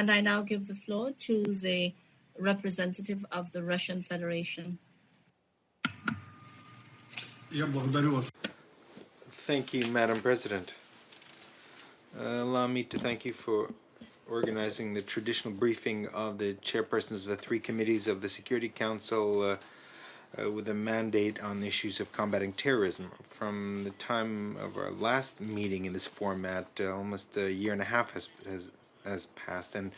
And I now give the floor to the representative of the Russian Federation. Thank you, Madam President. Allow me to thank you for organizing the traditional briefing of the chairpersons of the three committees of the Security Council with a mandate on the issues of combating terrorism. From the time of our last meeting in this format, almost a year and a half has passed, and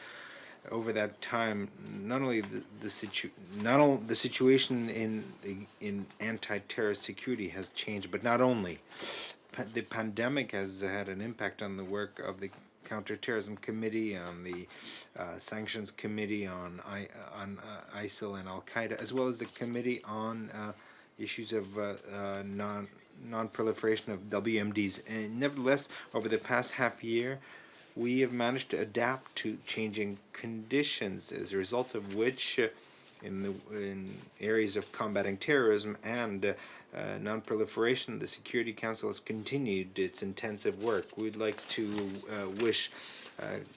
over that time, not only the situation in anti-terrorist security has changed, but not only the pandemic has had an impact on the work of the Counterterrorism Committee, on the Sanctions Committee, on ISIL and Al-Qaeda, as well as the Committee on issues of non-proliferation of WMDs. And nevertheless, over the past half year, we have managed to adapt to changing conditions, as a result of which in areas of combating terrorism and non-proliferation, the Security Council has continued its intensive work. We'd like to wish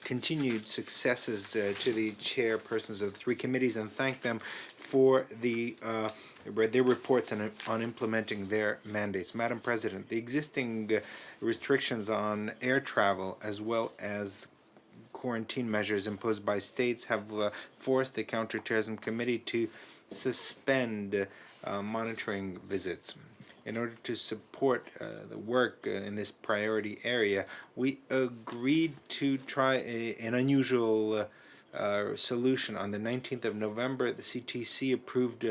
continued successes to the chairpersons of the three committees and thank them for their reports on implementing their mandates. Madam President, the existing restrictions on air travel as well as quarantine measures imposed by states have forced the Counterterrorism Committee to suspend monitoring visits. In order to support the work in this priority area, we agreed to try an unusual solution. On the 19th of November, the CTC approved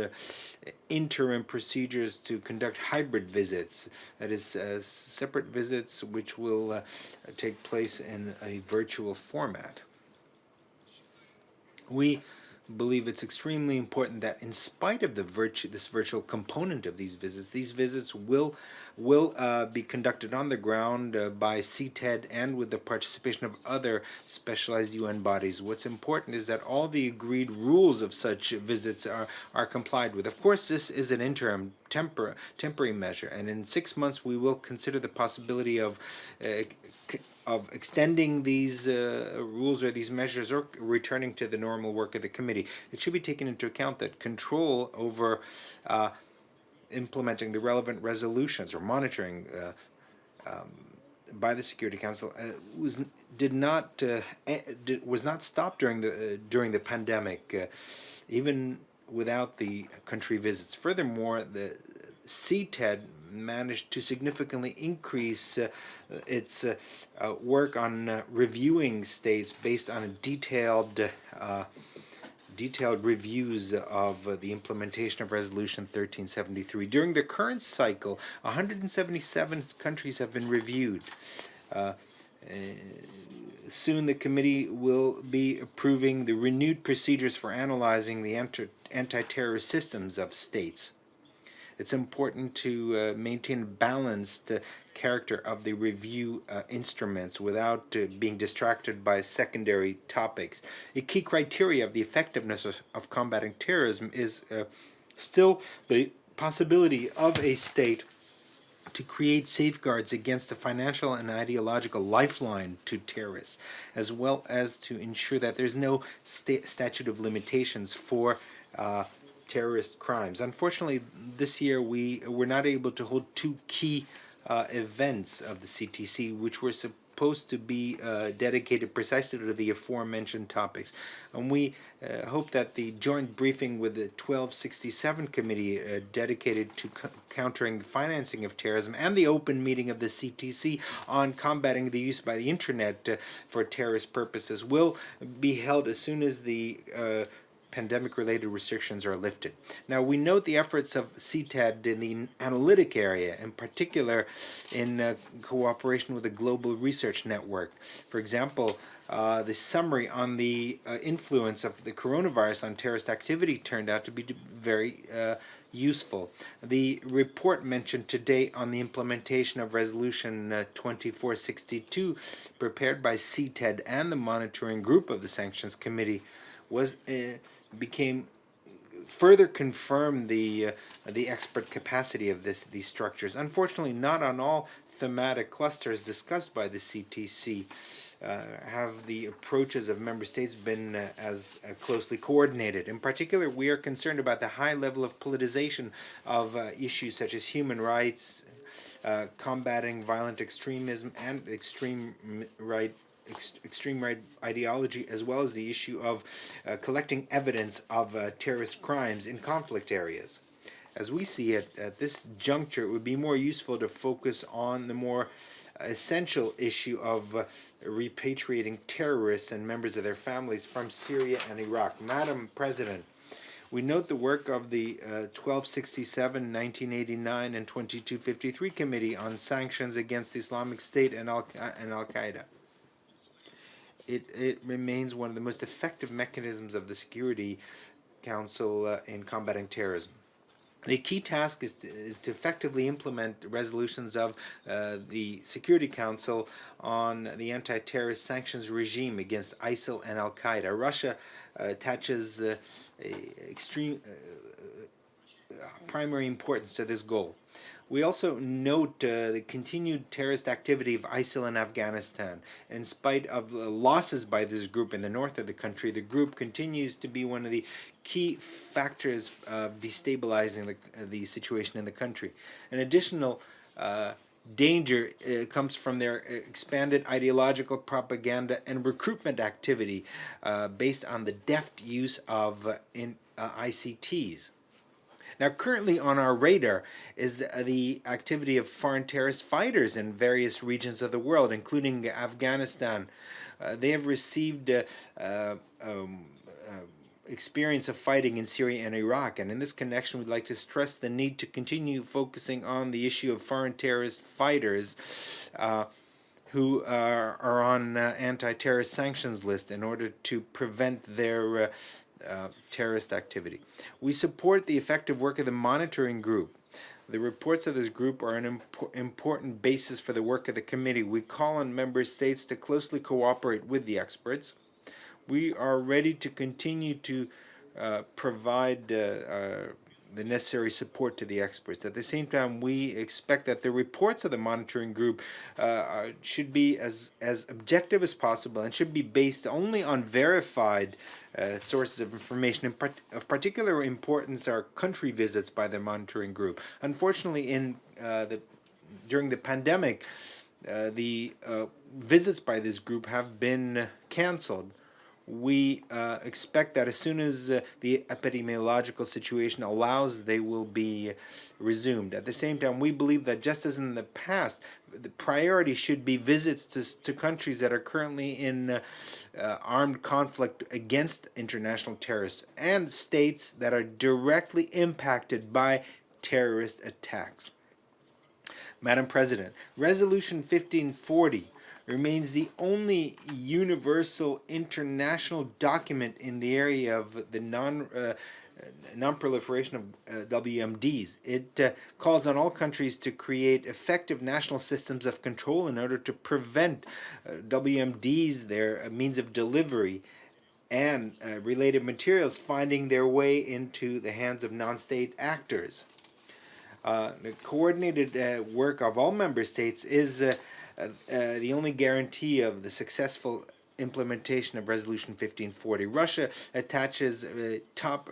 interim procedures to conduct hybrid visits, that is, separate visits which will take place in a virtual format. We believe it's extremely important that in spite of this virtual component of these visits will be conducted on the ground by CTED and with the participation of other specialized UN bodies. What's important is that all the agreed rules of such visits are complied with. Of course, this is an interim temporary measure, and in 6 months we will consider the possibility of extending these rules or these measures or returning to the normal work of the committee. It should be taken into account that control over implementing the relevant resolutions or monitoring by the Security Council was not stopped during the pandemic, even without the country visits. Furthermore, the CTED managed to significantly increase its work on reviewing states based on detailed reviews of the implementation of Resolution 1373. During the current cycle, 177 countries have been reviewed. Soon the committee will be approving the renewed procedures for analyzing the anti-terrorist systems of states. It's important to maintain balanced character of the review instruments without being distracted by secondary topics. A key criteria of the effectiveness of combating terrorism is still the possibility of a state to create safeguards against the financial and ideological lifeline to terrorists, as well as to ensure that there's no statute of limitations for terrorist crimes. Unfortunately, this year we were not able to hold two key events of the CTC, which were supposed to be dedicated precisely to the aforementioned topics. And we hope that the joint briefing with the 1267 committee dedicated to countering the financing of terrorism and the open meeting of the CTC on combating the use by the internet for terrorist purposes will be held as soon as the pandemic-related restrictions are lifted. Now, we note the efforts of CTED in the analytic area, in particular in cooperation with the Global Research Network. For example, the summary on the influence of the coronavirus on terrorist activity turned out to be very useful. The report mentioned today on the implementation of Resolution 2462, prepared by CTED and the monitoring group of the Sanctions Committee, was further confirmed the expert capacity of these structures. Unfortunately, not on all thematic clusters discussed by the CTC. have the approaches of member states been as closely coordinated? In particular, we are concerned about the high level of politicization of issues such as human rights, combating violent extremism and extreme right ideology, as well as the issue of collecting evidence of terrorist crimes in conflict areas. As we see it, at this juncture, it would be more useful to focus on the more essential issue of repatriating terrorists and members of their families from Syria and Iraq. Madam President, we note the work of the 1267, 1989, and 2253 Committee on Sanctions Against the Islamic State and Al-Qaeda. It remains one of the most effective mechanisms of the Security Council in combating terrorism. The key task is to effectively implement resolutions of the Security Council on the anti-terrorist sanctions regime against ISIL and Al-Qaeda. Russia attaches extreme primary importance to this goal. We also note the continued terrorist activity of ISIL in Afghanistan. In spite of losses by this group in the north of the country, the group continues to be one of the key factors of destabilizing the situation in the country. An additional danger comes from their expanded ideological propaganda and recruitment activity based on the deft use of ICTs. Now, currently on our radar is the activity of foreign terrorist fighters in various regions of the world, including Afghanistan. They have received experience of fighting in Syria and Iraq, and in this connection we'd like to stress the need to continue focusing on the issue of foreign terrorist fighters who are on anti-terrorist sanctions list in order to prevent their terrorist activity. We support the effective work of the monitoring group. The reports of this group are an important basis for the work of the committee. We call on member states to closely cooperate with the experts. We are ready to continue to provide the necessary support to the experts. At the same time, we expect that the reports of the monitoring group should be as objective as possible and should be based only on verified sources of information. Of particular importance are country visits by the monitoring group. Unfortunately, during the pandemic, the visits by this group have been canceled. We expect that as soon as the epidemiological situation allows, they will be resumed. At the same time, we believe that just as in the past, the priority should be visits to countries that are currently in armed conflict against international terrorists and states that are directly impacted by terrorist attacks. Madam President, Resolution 1540 remains the only universal international document in the area of the non-proliferation of WMDs. It calls on all countries to create effective national systems of control in order to prevent WMDs, their means of delivery, and related materials finding their way into the hands of non-state actors. The coordinated work of all member states is the only guarantee of the successful implementation of Resolution 1540. Russia attaches top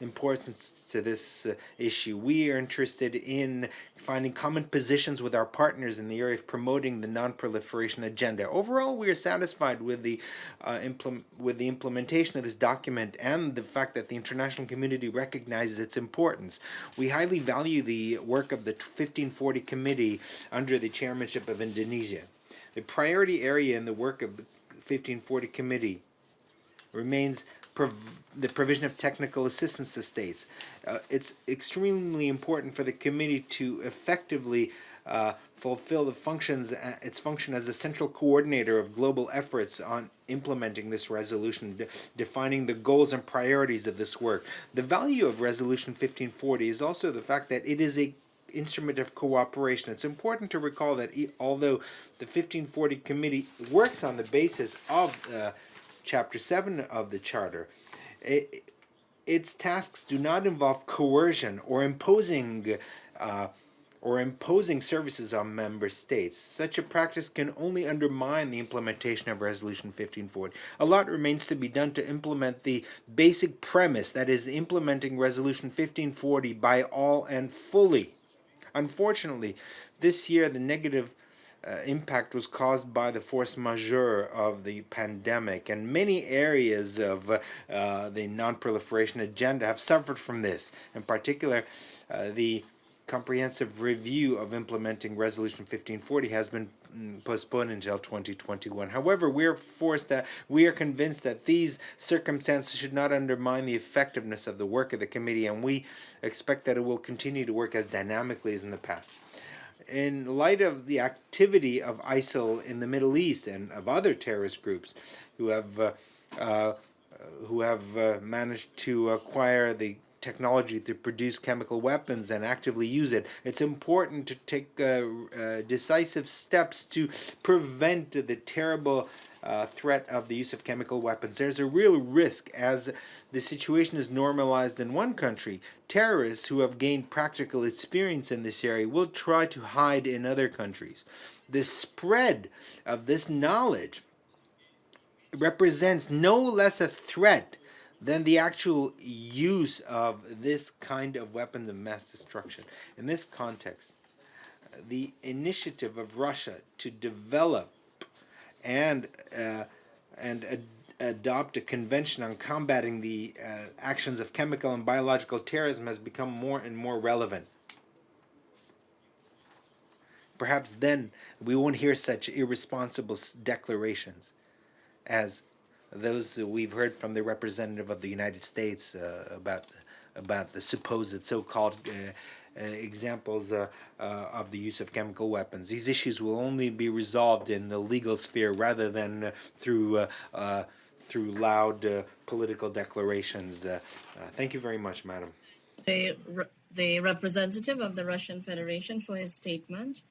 importance to this issue. We are interested in finding common positions with our partners in the area of promoting the non-proliferation agenda. Overall, we are satisfied with the implementation of this document and the fact that the international community recognizes its importance. We highly value the work of the 1540 Committee under the chairmanship of Indonesia. The priority area in the work of the 1540 Committee remains the provision of technical assistance to states. It's extremely important for the committee to effectively fulfill its function as a central coordinator of global efforts on implementing this resolution, defining the goals and priorities of this work. The value of Resolution 1540 is also the fact that it is a instrument of cooperation. It's important to recall that although the 1540 Committee works on the basis of Chapter 7 of the Charter, its tasks do not involve coercion or imposing or imposing services on member states. Such a practice can only undermine the implementation of Resolution 1540. A lot remains to be done to implement the basic premise, that is, implementing Resolution 1540 by all and fully. Unfortunately, this year the negative impact was caused by the force majeure of the pandemic, and many areas of the non-proliferation agenda have suffered from this. In particular, the comprehensive review of implementing Resolution 1540 has been postponed until 2021. However, we are convinced that these circumstances should not undermine the effectiveness of the work of the committee, and we expect that it will continue to work as dynamically as in the past. In light of the activity of ISIL in the Middle East and of other terrorist groups who have managed to acquire the technology to produce chemical weapons and actively use it, it's important to take decisive steps to prevent the terrible threat of the use of chemical weapons. There's a real risk as the situation is normalized in one country. Terrorists who have gained practical experience in this area will try to hide in other countries. The spread of this knowledge represents no less a threat than the actual use of this kind of weapons of mass destruction. In this context, the initiative of Russia to develop and adopt a convention on combating the actions of chemical and biological terrorism has become more and more relevant. Perhaps then we won't hear such irresponsible declarations as those we've heard from the representative of the United States about the supposed so-called examples of the use of chemical weapons. These issues will only be resolved in the legal sphere rather than through loud political declarations. Thank you very much, Madam. The representative of the Russian Federation for his statement.